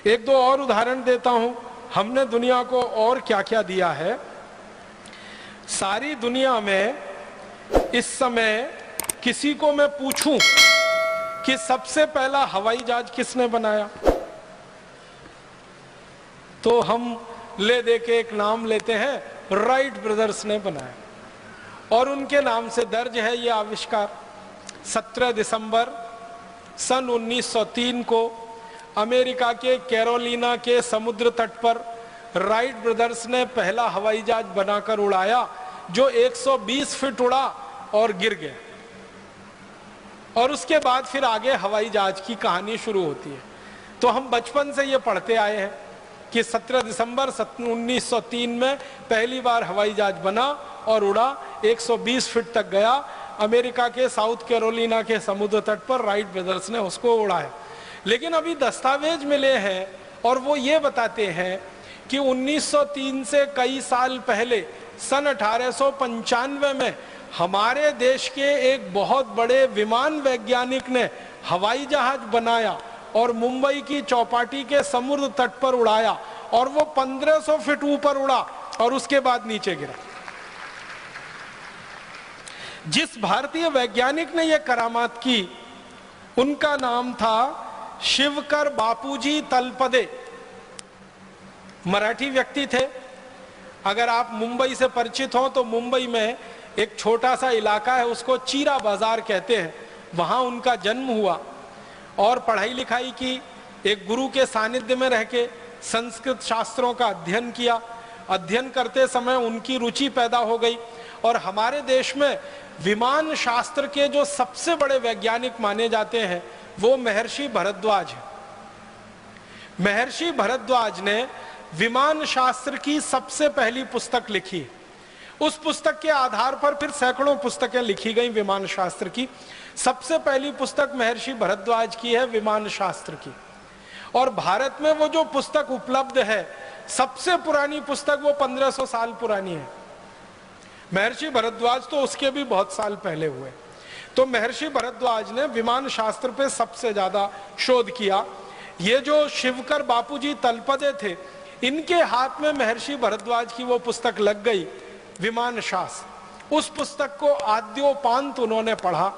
एक दो और उदाहरण देता हूं, हमने दुनिया को और क्या क्या दिया है। सारी दुनिया में इस समय किसी को मैं पूछूं कि सबसे पहला हवाई जहाज किसने बनाया, तो हम ले दे के एक नाम लेते हैं, राइट ब्रदर्स ने बनाया, और उनके नाम से दर्ज है यह आविष्कार। 17 दिसंबर सन 1903 को अमेरिका के कैरोलिना के समुद्र तट पर राइट ब्रदर्स ने पहला हवाई जहाज बनाकर उड़ाया, जो 120 फीट उड़ा और गिर गया। और उसके बाद फिर आगे हवाई जहाज की कहानी शुरू होती है। तो हम बचपन से ये पढ़ते आए हैं कि 17 दिसंबर 1903 में पहली बार हवाई जहाज बना और उड़ा, 120 फीट तक गया, अमेरिका के साउथ कैरोलिना के समुद्र तट पर राइट ब्रदर्स ने उसको उड़ाया। लेकिन अभी दस्तावेज मिले हैं और वो ये बताते हैं कि 1903 से कई साल पहले सन 1895 में हमारे देश के एक बहुत बड़े विमान वैज्ञानिक ने हवाई जहाज बनाया और मुंबई की चौपाटी के समुद्र तट पर उड़ाया, और वो 1500 फीट ऊपर उड़ा और उसके बाद नीचे गिरा। जिस भारतीय वैज्ञानिक ने यह करामात की, उनका नाम था शिवकर बापूजी तलपदे। मराठी व्यक्ति थे। अगर आप मुंबई से परिचित हो तो मुंबई में एक छोटा सा इलाका है, उसको चीरा बाजार कहते हैं, वहां उनका जन्म हुआ और पढ़ाई लिखाई की। एक गुरु के सानिध्य में रह के संस्कृत शास्त्रों का अध्ययन किया। अध्ययन करते समय उनकी रुचि पैदा हो गई और हमारे देश में विमान शास्त्र के जो सबसे बड़े वैज्ञानिक माने जाते हैं वो महर्षि भरद्वाज है। महर्षि भरद्वाज ने विमान शास्त्र की सबसे पहली पुस्तक लिखी। उस पुस्तक के आधार पर फिर सैकड़ों पुस्तकें लिखी गई विमान शास्त्र की। सबसे पहली पुस्तक महर्षि भरद्वाज की है विमान शास्त्र की, और भारत में वो जो पुस्तक उपलब्ध है, सबसे पुरानी पुस्तक वो 1500 साल पुरानी है। महर्षि भरद्वाज तो उसके भी बहुत साल पहले हुए। तो महर्षि भरद्वाज ने विमान शास्त्र पे सबसे ज्यादा शोध किया। ये जो शिवकर बापूजी तलपदे थे, इनके हाथ में महर्षि भरद्वाज की वो पुस्तक लग गई, विमान शास्त्र। उस पुस्तक को आद्योपांत उन्होंने पढ़ा।